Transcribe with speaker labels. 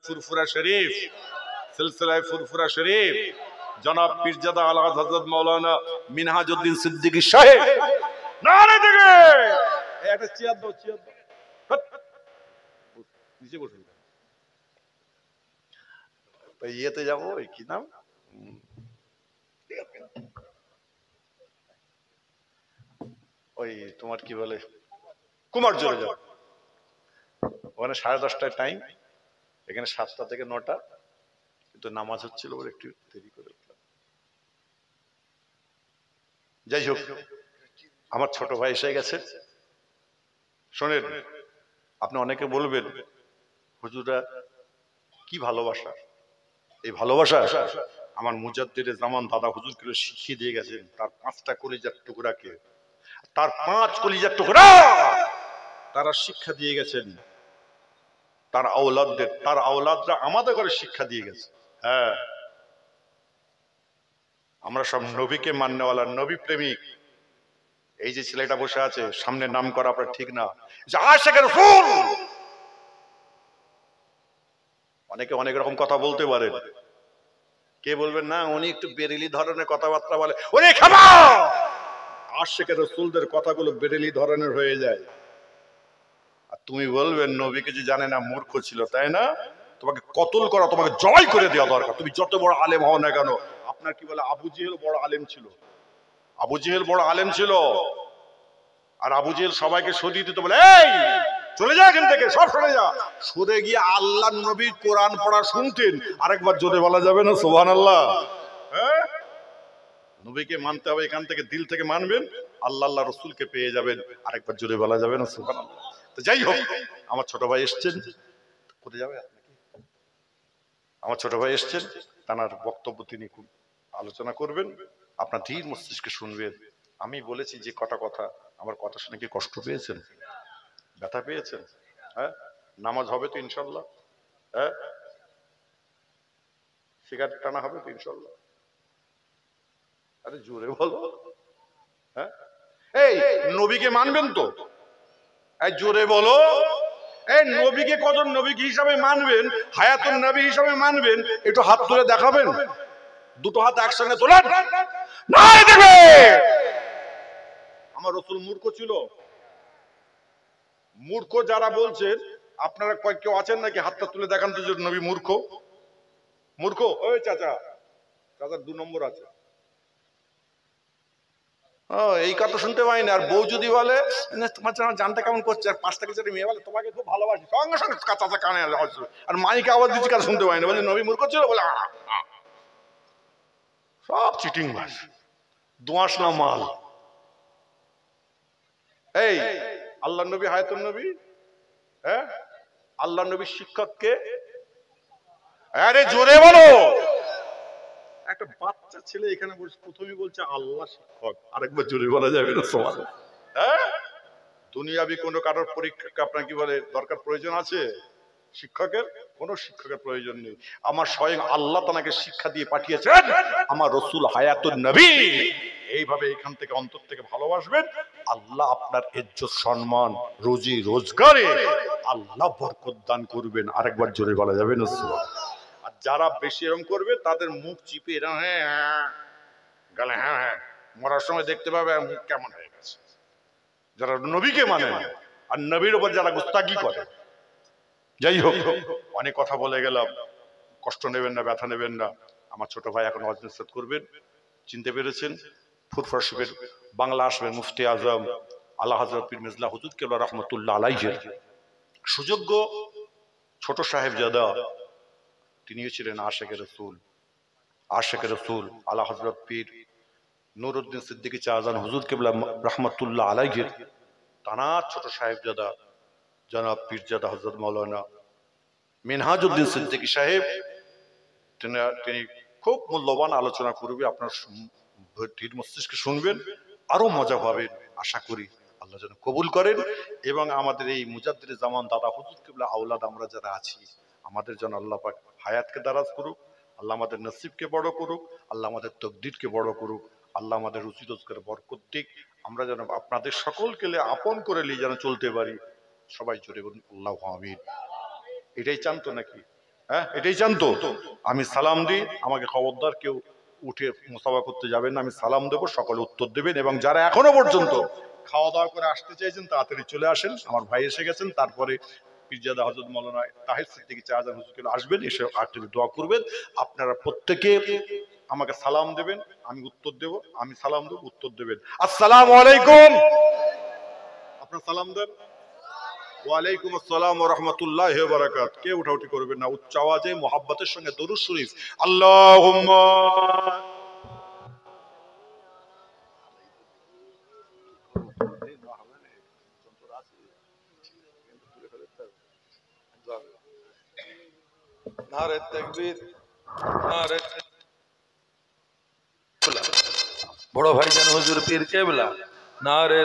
Speaker 1: ফুরফুরা শরীফ, সিলসিলায় ফুরফুরা শরীফ, জনাব পীরজাদা আলা হযরত মাওলানা মিনহাজউদ্দিন সিদ্দিকী সাহেব। নারে থেকে একটা চেয়ার দাও, চেয়ার দাও, নিচে বসুন। ইয়েতে যাবো, কি নাম, ওই তোমার কি বলে, কুমারজোরে যাবো। ওখানে 10:30টায় টাইম, এখানে 7টা থেকে 9টা, কিন্তু নামাজ হচ্ছিল বলে একটু দেরি করে উঠলাম। যাই হোক, আমার ছোট ভাই এসে গেছে। শোনেন, আপনি অনেকে বলবেন হুজুরা কি ভালোবাসা, এই ভালোবাসা আমার মুজাদ্দিদে জামান দাদা হুজুরকে শিখিয়ে দিয়ে গেছেন। তার 5টা কলিজার টুকরাকে, তার 5 কলিজার টুকরা তারা শিক্ষা দিয়ে গেছেন তার আওলাদদের, তার আওলাদরা আমাদের ঘরে শিক্ষা দিয়ে গেছে। হ্যাঁ, আমরা সব নবীকে মাননেওয়ালা, নবী প্রেমিক। এই যে ছেলেটা বসে আছে সামনে, নাম করা আপনার ঠিক না, যে আশিকে রাসূল। অনেকে অনেক রকম কথা বলতে পারেন, কে বলবেন না উনি একটু বেরেলি ধরনের কথাবার্তা বলে, ওরে খাবা। আশিকে রাসূলদের কথাগুলো বেরেলি ধরনের হয়ে যায়। আর তুমি বলবেন নবীকে যে জানে না, মূর্খ ছিল, তাই না? তোমাকে কতল করা, তোমাকে জয় করে দেওয়া দরকার, তুমি যত বড় আলেম হও না কেন। আপনার কি বলে, আবু জেহেল বড় আলেম ছিল, আবু জেহেল বড় আলেম ছিল। আর আবু জেহেল সবাইকে সরিয়ে দিতে বলে, এই চলে যা এখান থেকে, সব সরে যা। সরে গিয়ে আল্লাহ নবীর কোরআন পড়া শুনতেন। আরেকবার জোরে বলা যাবে না সুবহানাল্লাহ? হ্যাঁ, নবীকে মানতে হবে, এখান থেকে দিল থেকে মানবেন, আল্লাহ আল্লাহ রসুলকে পেয়ে যাবেন। আরেকবার জোরে বলা যাবে না সুবহানাল্লাহ? তো যাই হোক, আমার ছোট ভাই এসছেন, কোথায় যাবে আমার ছোট ভাই এসছেন, তার বক্তব্য তিনি খুব আলোচনা করবেন, আপনার ধীর মস্তিষ্কে শুনবেন। আমি বলেছি যে কটা কথা, আমার কথা শুনে কি কষ্ট পেয়েছেন, ব্যথা পেয়েছেন? হ্যাঁ, নামাজ হবে তো ইনশাল্লাহ? হ্যাঁ, সিগারেট টানা হবে তো ইনশাল্লাহ? আরে জোরে বলো। হ্যাঁ, এই নবীকে মানবেন তো? এই জোরে বলো। এই নবীকে কজন নবী হিসাবে মানবেন, হায়াতুন নবী হিসাবে মানবেন, একটু হাত তুলে দেখাবেন। দুটো হাত একসঙ্গে তোলেন। নাই দেবে। আমার রাসূল মূর্খ ছিল? মূর্খ যারা বলছেন, আপনারা কেউ আছেন নাকি হাতটা তুলে দেখান তো যে নবী মূর্খ? মূর্খ? ওই চাচা, চাচার 2 নম্বর আছে। এই কথা শুনতে পাই না। আর বউ যদি বলে তোমার জানটা কেমন করছে, আর 5টা কিছু মেয়ে বলে তোমাকে খুব ভালোবাসি, সঙ্গে সঙ্গে চাচা কানে আসবে। আর মাইকে আওয়াজ দিচ্ছি, কাজ শুনতে পাই না, বলে নবী মূর্খ ছিল বলে। সব চিটিং বাস, দোয়াশ না মাল। এই আল্লাহ নবী, হায়াতুন নবী, হ্যাঁ, আল্লাহ নবীর শিক্ষককে, আরে জোরে বলো। একটা বাচ্চা ছেলে এখানে বসে প্রথমেই বলছে আল্লাহ শিক্ষক, আরেকবার জোরে বলা যাবে না সমান? হ্যাঁ, দুনিয়াবি কোনো কারোর পরীক্ষা আপনার কি বলে দরকার, প্রয়োজন আছে? শিক্ষকের কোনো শিক্ষকের প্রয়োজন নেই। আমার স্বয়ং আল্লাহ তাকে শিক্ষা দিয়ে পাঠিয়েছেন, আমার রাসূল হায়াতুন নবী। এইভাবে এখান থেকে অন্তর থেকে ভালোবাসবেন, আল্লাহ আপনার ইজ্জত সম্মান রুজি রোজগারে আল্লাহ বরকত দান করবেন। আরেকবার জোরে বলা যাবে না? আর যারা বেশি এরকম করবে তাদের মুখ চিপে এরকম হ্যাঁ গালে, হ্যাঁ হ্যাঁ, মরার সময় দেখতে পাবে মুখ কেমন হয়ে গেছে। যারা নবীকে মানে না, আর নবীর উপর যারা গুস্তাখি করে। যাই হোক, অনেক কথা বলে গেলাম, কষ্ট নেবেন না, ব্যথা নেবেন না। আমার ছোট ভাই এখন ওয়াজ নসিহত করবেন, চিনতে পেরেছেন? ফুরফুরা শরীফের বাংলা আসবেন মুফতি আজম আলা হযরত পীর মির্জা হুজুর কেবলা রাহমাতুল্লাহ আলাইহি সুযোগ্য ছোট সাহেবজাদা। তিনিও ছিলেন আশিকে রাসূল, আশিকে রাসূল আলা হযরত পীর নুরউদ্দিন সিদ্দিকী চাচাজান হুজুর কেবলা রাহমাতুল্লাহ আলাইহি তানার ছোট সাহেবজাদা জনাব পীরজাদা হযরত মাওলানা মিনহাজউদ্দিন সিদ্দিকী সাহেব। তিনি খুব মূল্যবান আলোচনা করবে, আপনার ধীর মস্তিষ্কে শুনবেন, আরো মজা পাবেন। আশা করি আল্লাহ যেন কবুল করেন, এবং আমাদের এই মুজাদ্দিদে জামান দাদা হুজুর কিবলা আওলাদ আমরা যারা আছি, আমাদের যেন আল্লাহ পাক হায়াতকে দারাজ করুক, আল্লাহ আমাদের নসিবকে বড় করুক, আল্লাহ আমাদের তকদিরকে বড় করুক, আল্লাহ আমাদের রুচি রোজগার বরকত দিক। আমরা যেন আপনাদের সকলকে আপন করে নিয়ে যেন চলতে পারি। সবাই জোরে বলুন আল্লাহু আমিন। এটাই চান তো নাকি? হ্যাঁ, এটাই চান তো? আমি সালাম দিই, আমাকে খবরদার কেউ উঠে মুসাফা করতে যাবেন না। আমি সালাম দেবো, সকলে উত্তর দেবেন। এবং যারা এখনো পর্যন্ত খাওয়া দাওয়া করে আসতে চাইছেন তাড়াতাড়ি চলে আসেন। আমার ভাই এসে গেছেন। তারপরে পীরজাদা হযরত মাওলানা তাহির সিদ্দিকী চাচা হুজুর আসবেন, এসে আটটি দোয়া করবেন। আপনারা প্রত্যেকে আমাকে সালাম দেবেন, আমি উত্তর দেব। আমি সালাম দেব, উত্তর দেবেন। আসসালামু আলাইকুম। আপনার সালাম দেন। ওয়ালাইকুম আসসালাম ওয়া রাহমাতুল্লাহি ওয়া বারাকাতুহু। কে উঠাউঠি করবেন না, উচ্চ আওয়াজে মুহাব্বতের সঙ্গে দরুদ শরীফ। আল্লাহুম্মা
Speaker 2: নারে তাকবীর, নারে বড় ভাইজান হুজুর পীর কেবলা, নারে